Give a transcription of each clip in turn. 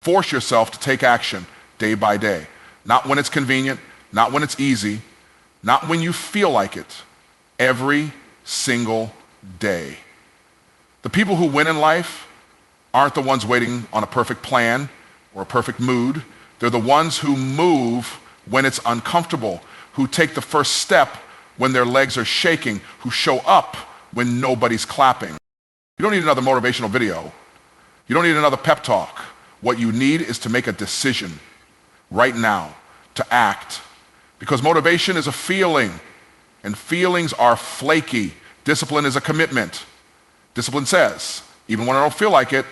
Force yourself to take action day by day. Not when it's convenient, not when it's easy, not when you feel like it. Every single day. The people who win in life aren't the ones waiting on a perfect plan or a perfect mood. They're the ones who move when it's uncomfortable, who take the first step when their legs are shaking, who show up when nobody's clapping. You don't need another motivational video. You don't need another pep talk. What you need is to make a decision right now to act. Because motivation is a feeling, and feelings are flaky. Discipline is a commitment. Discipline says, even when I don't feel like it,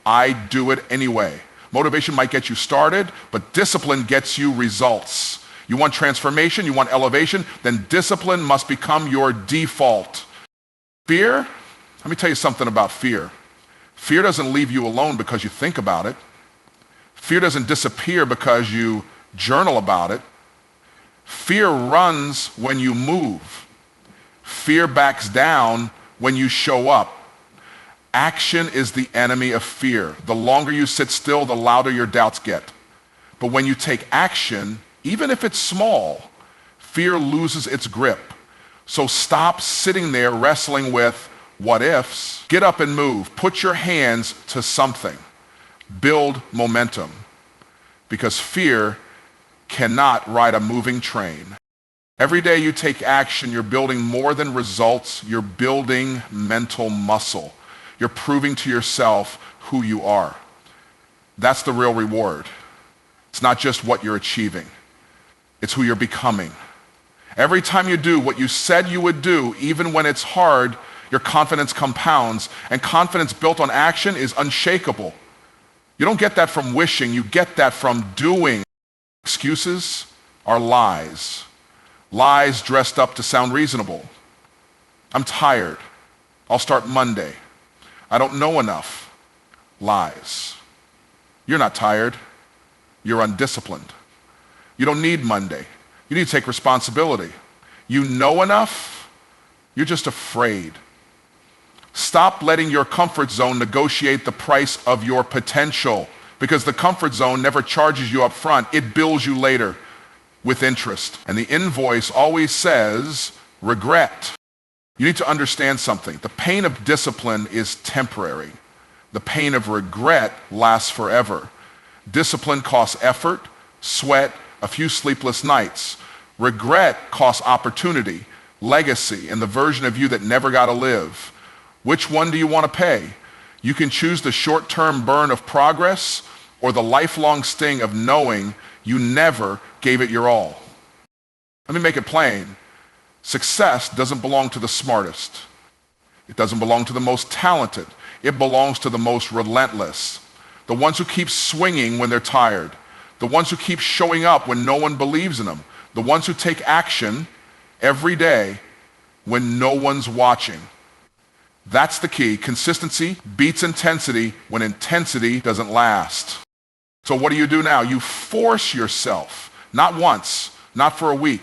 I do it anyway. Motivation might get you started, but discipline gets you results. You want transformation, you want elevation, then discipline must become your default. Fear, let me tell you something about fear. Fear doesn't leave you alone because you think about it. Fear doesn't disappear because you journal about it. Fear runs when you move. Fear backs down when you show up. Action is the enemy of fear. The longer you sit still, the louder your doubts get. But when you take action, even if it's small, fear loses its grip. So stop sitting there wrestling with what ifs. Get up and move. Put your hands to something. Build momentum. Because fear cannot ride a moving train. Every day you take action, you're building more than results. You're building mental muscle. You're proving to yourself who you are. That's the real reward. It's not just what you're achieving. It's who you're becoming. Every time you do what you said you would do, even when it's hard, your confidence compounds. And confidence built on action is unshakable. You don't get that from wishing. You get that from doing. Excuses are lies. Lies dressed up to sound reasonable. I'm tired. I'll start Monday. I don't know enough. Lies. You're not tired. You're undisciplined. You don't need Monday. You need to take responsibility. You know enough. You're just afraid. Stop letting your comfort zone negotiate the price of your potential, because the comfort zone never charges you up front. It bills you later with interest. And the invoice always says regret. You need to understand something. The pain of discipline is temporary. The pain of regret lasts forever. Discipline costs effort, sweat, a few sleepless nights. Regret costs opportunity, legacy, and the version of you that never got to live. Which one do you want to pay? You can choose the short-term burn of progress or the lifelong sting of knowing you never gave it your all. Let me make it plain. Success doesn't belong to the smartest. It doesn't belong to the most talented. It belongs to the most relentless. The ones who keep swinging when they're tired. The ones who keep showing up when no one believes in them. The ones who take action every day when no one's watching. That's the key. Consistency beats intensity when intensity doesn't last. So what do now? You force yourself, not once, not for a week,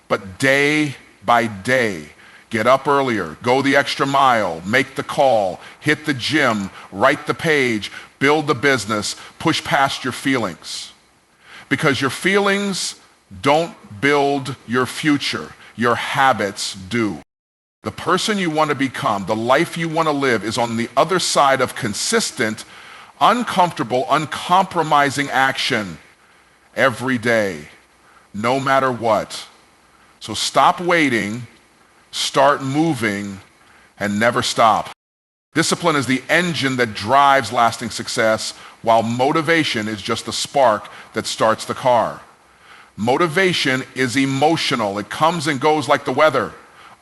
but day by day. Get up earlier, go the extra mile, make the call, hit the gym, write the page, build the business, push past your feelings. Because your feelings don't build your future. Your habits do. The person you want to become, the life you want to live, is on the other side of consistent, uncomfortable, uncompromising action every day, no matter what. So stop waiting, start moving, and never stop. Discipline is the engine that drives lasting success, while motivation is just the spark that starts the car. Motivation is emotional. It comes and goes like the weather.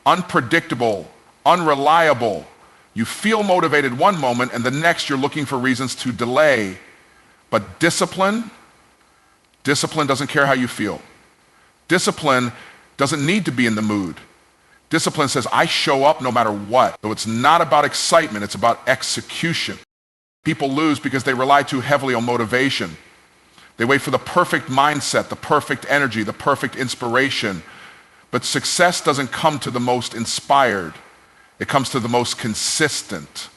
Unpredictable, unreliable. You feel motivated one moment and the next you're looking for reasons to delay. But discipline doesn't care how you feel. Discipline doesn't need to be in the mood. Discipline says, I show up no matter what. So it's not about excitement, it's about execution. People lose because they rely too heavily on motivation. They wait for the perfect mindset, the perfect energy, the perfect inspiration. But success doesn't come to the most inspired. It comes to the most consistent.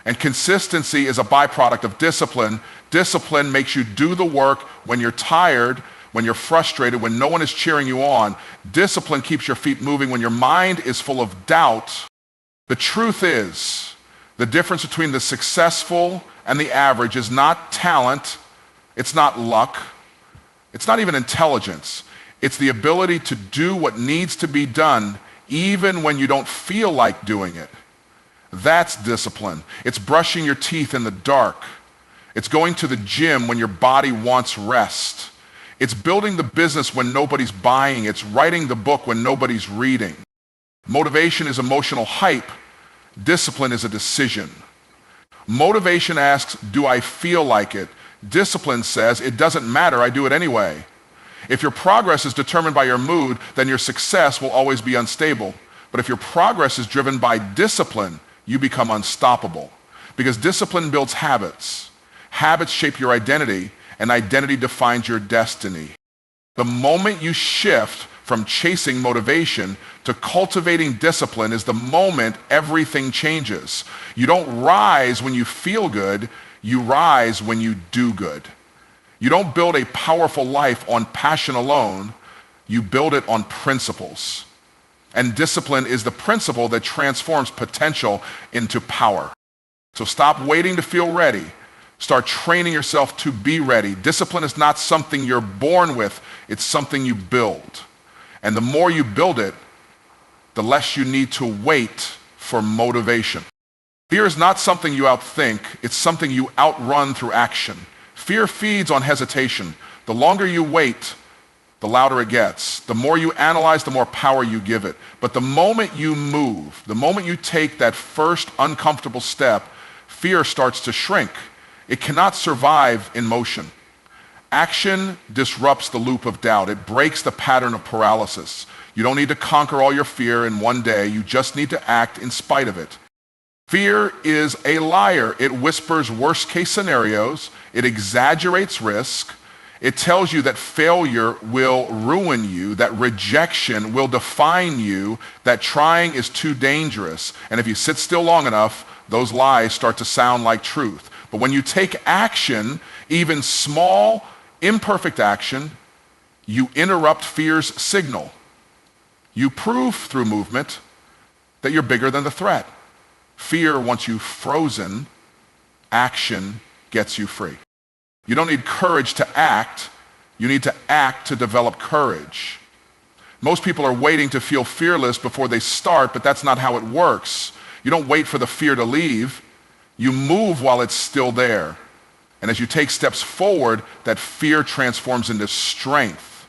And consistency is a byproduct of discipline. Discipline makes you do the work when you're tired, when you're frustrated, when no one is cheering you on. Discipline keeps your feet moving when your mind is full of doubt. The truth is, the difference between the successful and the average is not talent, it's not luck, it's not even intelligence. It's the ability to do what needs to be done even when you don't feel like doing it. That's discipline. It's brushing your teeth in the dark. It's going to the gym when your body wants rest. It's building the business when nobody's buying. It's writing the book when nobody's reading. Motivation is emotional hype. Discipline is a decision. Motivation asks, do I feel like it? Discipline says, it doesn't matter, I do it anyway. If your progress is determined by your mood, then your success will always be unstable. But if your progress is driven by discipline, you become unstoppable. Because discipline builds habits. Habits shape your identity, and identity defines your destiny. The moment you shift from chasing motivation to cultivating discipline is the moment everything changes. You don't rise when you feel good, you rise when you do good. You don't build a powerful life on passion alone, you build it on principles. And discipline is the principle that transforms potential into power. So stop waiting to feel ready. Start training yourself to be ready. Discipline is not something you're born with, it's something you build. And the more you build it, the less you need to wait for motivation. Fear is not something you outthink, it's something you outrun through action. Fear feeds on hesitation. The longer you wait, the louder it gets. The more you analyze, the more power you give it. But the moment you move, the moment you take that first uncomfortable step, fear starts to shrink. It cannot survive in motion. Action disrupts the loop of doubt. It breaks the pattern of paralysis. You don't need to conquer all your fear in one day. You just need to act in spite of it. Fear is a liar. It whispers worst-case scenarios. It exaggerates risk. It tells you that failure will ruin you, that rejection will define you, that trying is too dangerous. And if you sit still long enough, those lies start to sound like truth. But when you take action, even small, imperfect action, you interrupt fear's signal. You prove through movement that you're bigger than the threat. Fear wants you frozen. Action gets you free. You don't need courage to act. You need to act to develop courage. Most people are waiting to feel fearless before they start, but that's not how it works. You don't wait for the fear to leave. You move while it's still there. And as you take steps forward, that fear transforms into strength.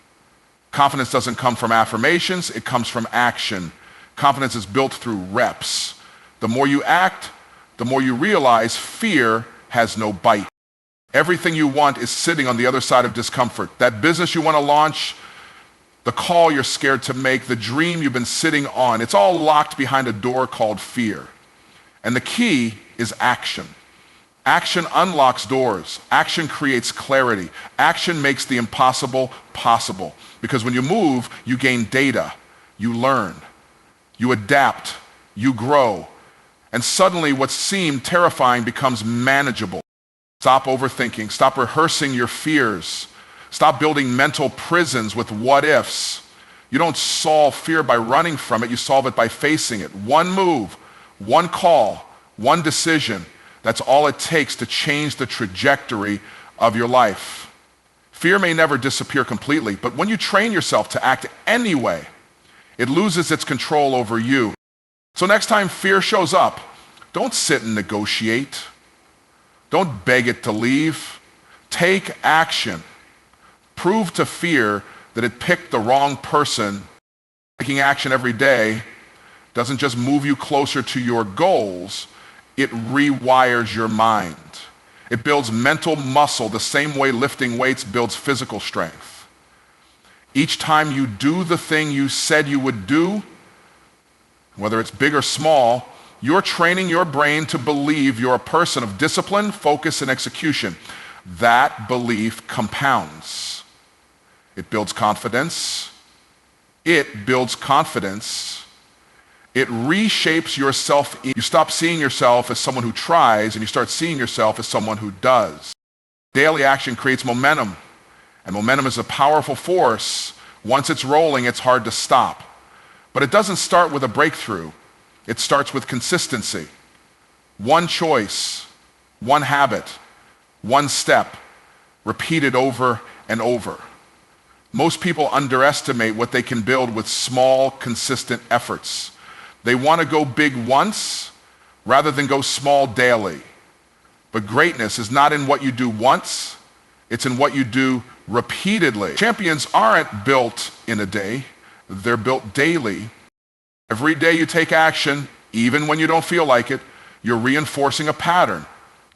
Confidence doesn't come from affirmations, it comes from action. Confidence is built through reps. The more you act, the more you realize fear has no bite. Everything you want is sitting on the other side of discomfort. That business you want to launch, the call you're scared to make, the dream you've been sitting on, it's all locked behind a door called fear. And the key is action. Action unlocks doors. Action creates clarity. Action makes the impossible possible. Because when you move, you gain data, you learn, you adapt, you grow. And suddenly what seemed terrifying becomes manageable. Stop overthinking. Stop rehearsing your fears. Stop building mental prisons with what ifs. You don't solve fear by running from it. You solve it by facing it. One move, one call, one decision. That's all it takes to change the trajectory of your life. Fear may never disappear completely, but when you train yourself to act anyway, it loses its control over you. So next time fear shows up, don't sit and negotiate. Don't beg it to leave. Take action. Prove to fear that it picked the wrong person. Taking action every day doesn't just move you closer to your goals, it rewires your mind. It builds mental muscle the same way lifting weights builds physical strength. Each time you do the thing you said you would do, whether it's big or small, you're training your brain to believe you're a person of discipline, focus, and execution. That belief compounds. It builds confidence. It builds confidence. It reshapes your self. You stop seeing yourself as someone who tries and you start seeing yourself as someone who does. Daily action creates momentum, and momentum is a powerful force. Once it's rolling, it's hard to stop. But it doesn't start with a breakthrough. It starts with consistency. One choice, one habit, one step, repeated over and over. Most people underestimate what they can build with small, consistent efforts. They want to go big once rather than go small daily. But greatness is not in what you do once, it's in what you do repeatedly. Champions aren't built in a day, they're built daily. Every day you take action, even when you don't feel like it, you're reinforcing a pattern.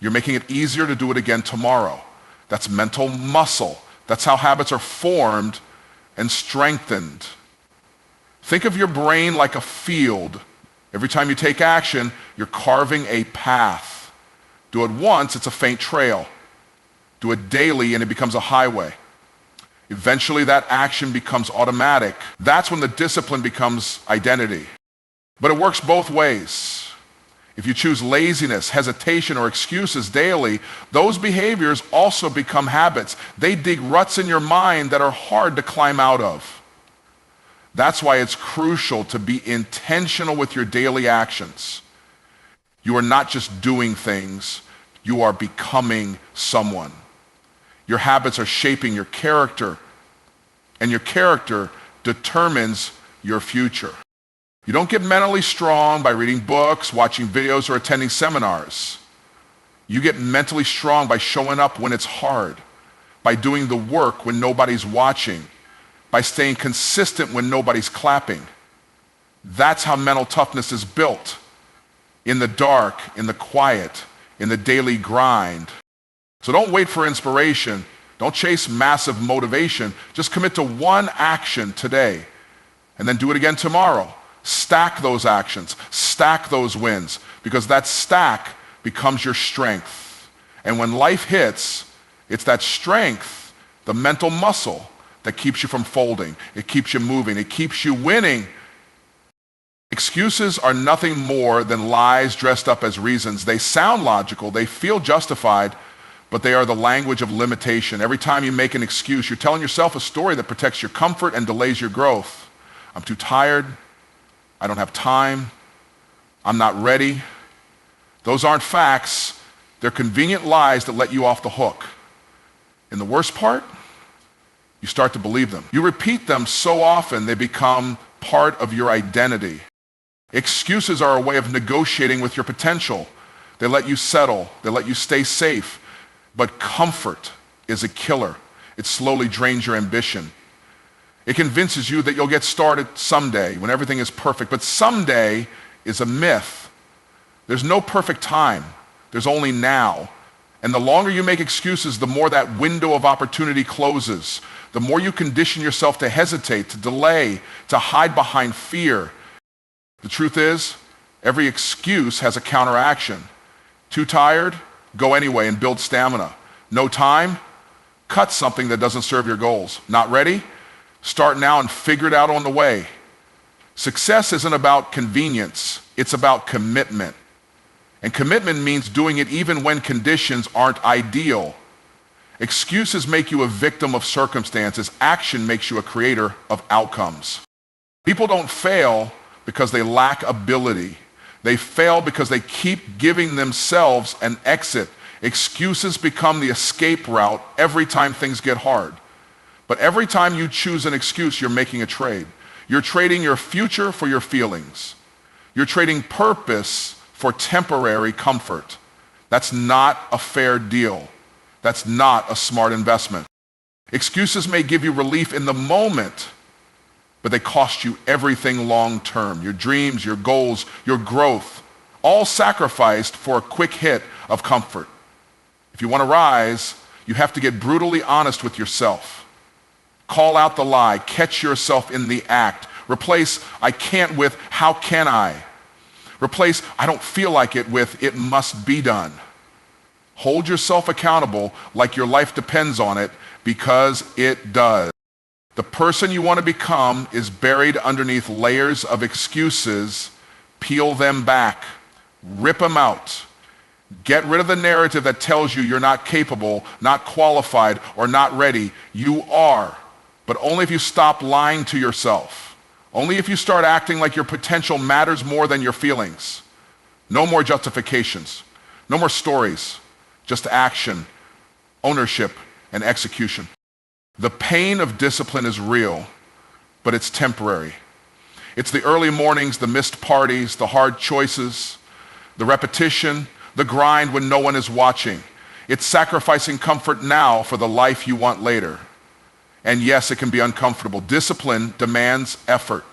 You're making it easier to do it again tomorrow. That's mental muscle. That's how habits are formed and strengthened. Think of your brain like a field. Every time you take action, you're carving a path. Do it once, it's a faint trail. Do it daily, and it becomes a highway. Eventually, that action becomes automatic. That's when the discipline becomes identity. But it works both ways. If you choose laziness, hesitation, or excuses daily, those behaviors also become habits. They dig ruts in your mind that are hard to climb out of. That's why it's crucial to be intentional with your daily actions. You are not just doing things, you are becoming someone. Your habits are shaping your character, and your character determines your future. You don't get mentally strong by reading books, watching videos, or attending seminars. You get mentally strong by showing up when it's hard, by doing the work when nobody's watching, by staying consistent when nobody's clapping. That's how mental toughness is built. In the dark, in the quiet, in the daily grind. So don't wait for inspiration. Don't chase massive motivation. Just commit to one action today and then do it again tomorrow. Stack those actions, stack those wins, because that stack becomes your strength. And when life hits, it's that strength, the mental muscle, that keeps you from folding. It keeps you moving. It keeps you winning. Excuses are nothing more than lies dressed up as reasons. They sound logical, they feel justified, but they are the language of limitation. Every time you make an excuse, you're telling yourself a story that protects your comfort and delays your growth. I'm too tired. I don't have time. I'm not ready. Those aren't facts. They're convenient lies that let you off the hook. And the worst part, you start to believe them. You repeat them so often, they become part of your identity. Excuses are a way of negotiating with your potential. They let you settle. They let you stay safe. But comfort is a killer. It slowly drains your ambition. It convinces you that you'll get started someday when everything is perfect. But someday is a myth. There's no perfect time. There's only now. And the longer you make excuses, the more that window of opportunity closes. The more you condition yourself to hesitate, to delay, to hide behind fear. The truth is, every excuse has a counteraction. Too tired? Go anyway and build stamina. No time? Cut something that doesn't serve your goals. Not ready? Start now and figure it out on the way. Success isn't about convenience. It's about commitment. And commitment means doing it even when conditions aren't ideal. Excuses make you a victim of circumstances. Action makes you a creator of outcomes. People don't fail because they lack ability. They fail because they keep giving themselves an exit. Excuses become the escape route every time things get hard. But every time you choose an excuse, you're making a trade. You're trading your future for your feelings. You're trading purpose for temporary comfort. That's not a fair deal. That's not a smart investment. Excuses may give you relief in the moment, but they cost you everything long term. Your dreams, your goals, your growth, all sacrificed for a quick hit of comfort. If you want to rise, you have to get brutally honest with yourself. Call out the lie. Catch yourself in the act. Replace "I can't" with "how can I?" Replace "I don't feel like it" with "it must be done." Hold yourself accountable like your life depends on it, because it does. The person you want to become is buried underneath layers of excuses Peel them back. Rip them out. Get rid of the narrative that tells you you're not capable, not qualified, or not ready. You are, but only if you stop lying to yourself. Only if you start acting like your potential matters more than your feelings. No more justifications. No more stories. Just action, ownership, and execution. The pain of discipline is real, but it's temporary. It's the early mornings, the missed parties, the hard choices, the repetition, the grind when no one is watching. It's sacrificing comfort now for the life you want later. And yes, it can be uncomfortable. Discipline demands effort.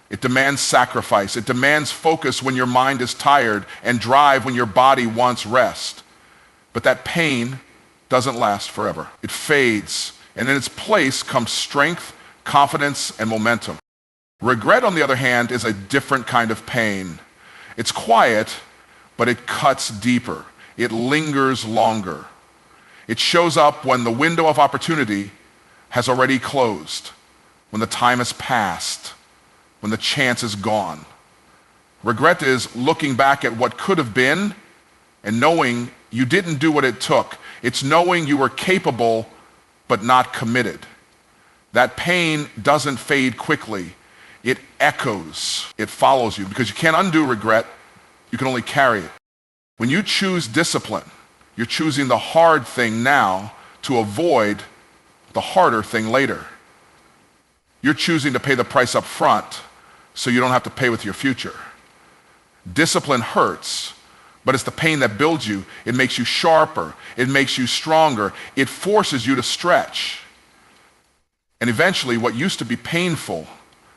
It demands sacrifice. It demands focus when your mind is tired and drive when your body wants rest. But that pain doesn't last forever. It fades, and in its place comes strength, confidence, and momentum. Regret, on the other hand, is a different kind of pain. It's quiet, but it cuts deeper. It lingers longer. It shows up when the window of opportunity has already closed, when the time has passed, when the chance is gone. Regret is looking back at what could have been and knowing you didn't do what it took. It's knowing you were capable but not committed. That pain doesn't fade quickly. It echoes. It follows you because you can't undo regret. You can only carry it. When you choose discipline, you're choosing the hard thing now to avoid the harder thing later. You're choosing to pay the price up front so you don't have to pay with your future. Discipline hurts, but it's the pain that builds you. It makes you sharper. It makes you stronger. It forces you to stretch. And eventually, what used to be painful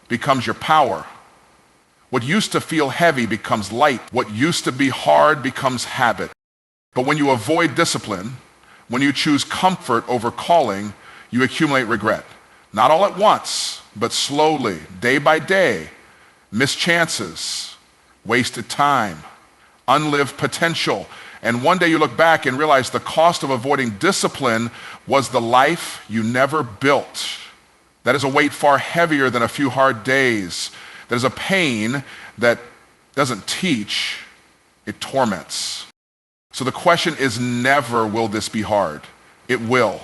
becomes your power. What used to feel heavy becomes light. What used to be hard becomes habit. But when you avoid discipline, when you choose comfort over calling, you accumulate regret. Not all at once, but slowly, day by day. Missed chances, wasted time, unlived potential. And one day you look back and realize the cost of avoiding discipline was the life you never built. That is a weight far heavier than a few hard days. That is a pain that doesn't teach, it torments. So the question is never will this be hard. It will.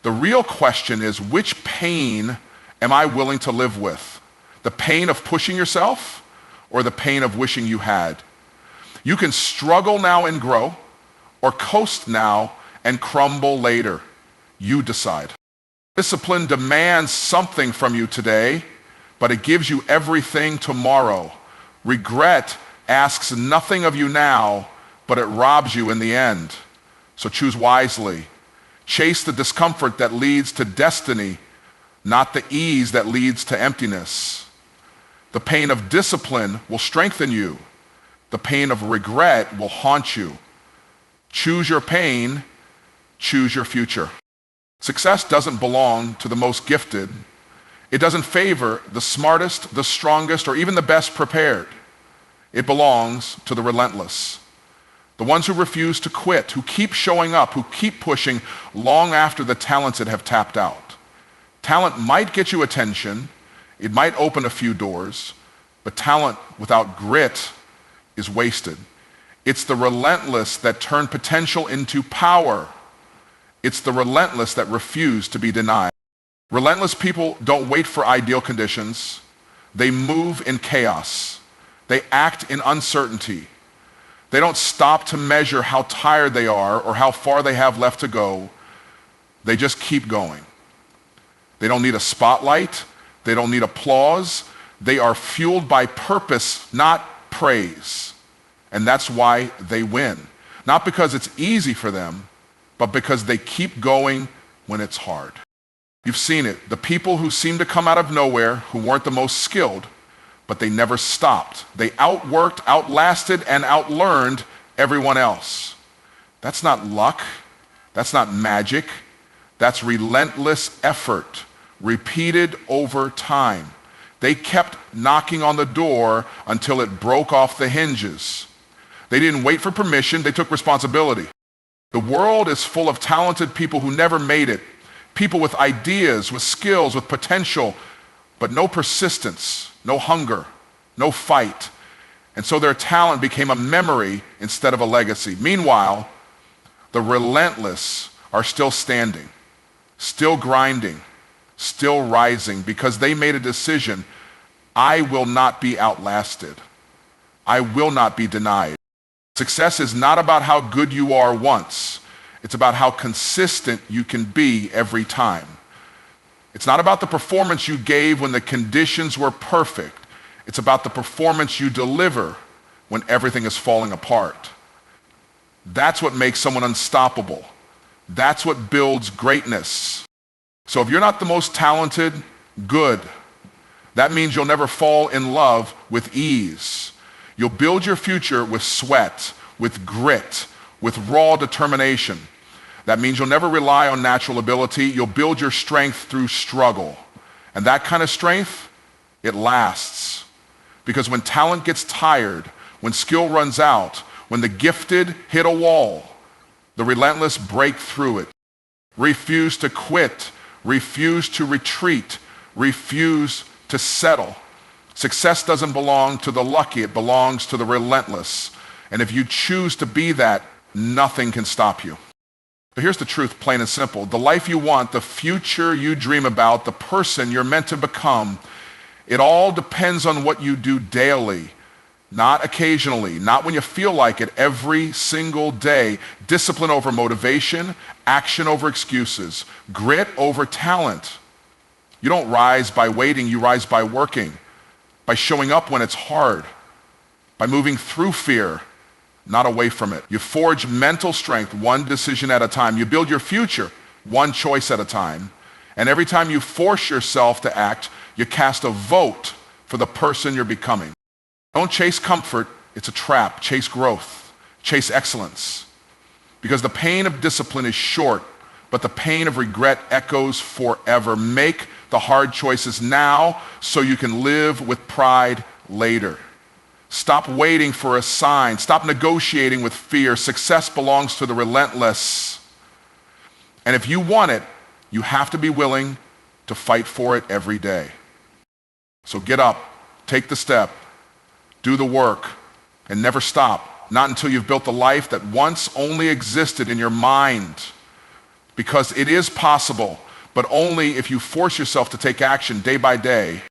The real question is, which pain am I willing to live with? The pain of pushing yourself or the pain of wishing you had? You can struggle now and grow, or coast now and crumble later. You decide. Discipline demands something from you today, but it gives you everything tomorrow. Regret asks nothing of you now, but it robs you in the end. So choose wisely. Chase the discomfort that leads to destiny, not the ease that leads to emptiness. The pain of discipline will strengthen you. The pain of regret will haunt you. Choose your pain, choose your future. Success doesn't belong to the most gifted. It doesn't favor the smartest, the strongest, or even the best prepared. It belongs to the relentless. The ones who refuse to quit, who keep showing up, who keep pushing long after the talented have tapped out. Talent might get you attention. It might open a few doors, but talent without grit is wasted. It's the relentless that turn potential into power. It's the relentless that refuse to be denied. Relentless people don't wait for ideal conditions. They move in chaos. They act in uncertainty. They don't stop to measure how tired they are or how far they have left to go. They just keep going. They don't need a spotlight. They don't need applause. They are fueled by purpose, not praise. And that's why they win. Not because it's easy for them, but because they keep going when it's hard. You've seen it. The people who seem to come out of nowhere, who weren't the most skilled, but they never stopped. They outworked, outlasted, and outlearned everyone else. That's not luck. That's not magic. That's relentless effort, repeated over time. They kept knocking on the door until it broke off the hinges. They didn't wait for permission. They took responsibility. The world is full of talented people who never made it. People with ideas, with skills, with potential, but no persistence, no hunger, no fight. And so their talent became a memory instead of a legacy. Meanwhile, the relentless are still standing, still grinding, still rising because they made a decision. I will not be outlasted. I will not be denied. Success is not about how good you are once. It's about how consistent you can be every time. It's not about the performance you gave when the conditions were perfect. It's about the performance you deliver when everything is falling apart. That's what makes someone unstoppable. That's what builds greatness. So if you're not the most talented, good. That means you'll never fall in love with ease. You'll build your future with sweat, with grit, with raw determination. That means you'll never rely on natural ability. You'll build your strength through struggle. And that kind of strength, it lasts. Because when talent gets tired, when skill runs out, when the gifted hit a wall, the relentless break through it. Refuse to quit, refuse to retreat, refuse to settle. Success doesn't belong to the lucky, it belongs to the relentless. And if you choose to be that, nothing can stop you. But here's the truth, plain and simple. The life you want, the future you dream about, the person you're meant to become, it all depends on what you do daily, not occasionally, not when you feel like it, every single day. Discipline over motivation, action over excuses, grit over talent. You don't rise by waiting, you rise by working, by showing up when it's hard, by moving through fear, not away from it. You forge mental strength one decision at a time. You build your future one choice at a time. And every time you force yourself to act, you cast a vote for the person you're becoming. Don't chase comfort, it's a trap. Chase growth, chase excellence. Because the pain of discipline is short, but the pain of regret echoes forever. Make the hard choices now so you can live with pride later. Stop waiting for a sign. Stop negotiating with fear. Success belongs to the relentless. And if you want it, you have to be willing to fight for it every day. So get up, take the step, do the work, and never stop. Not until you've built the life that once only existed in your mind. Because it is possible, but only if you force yourself to take action day by day.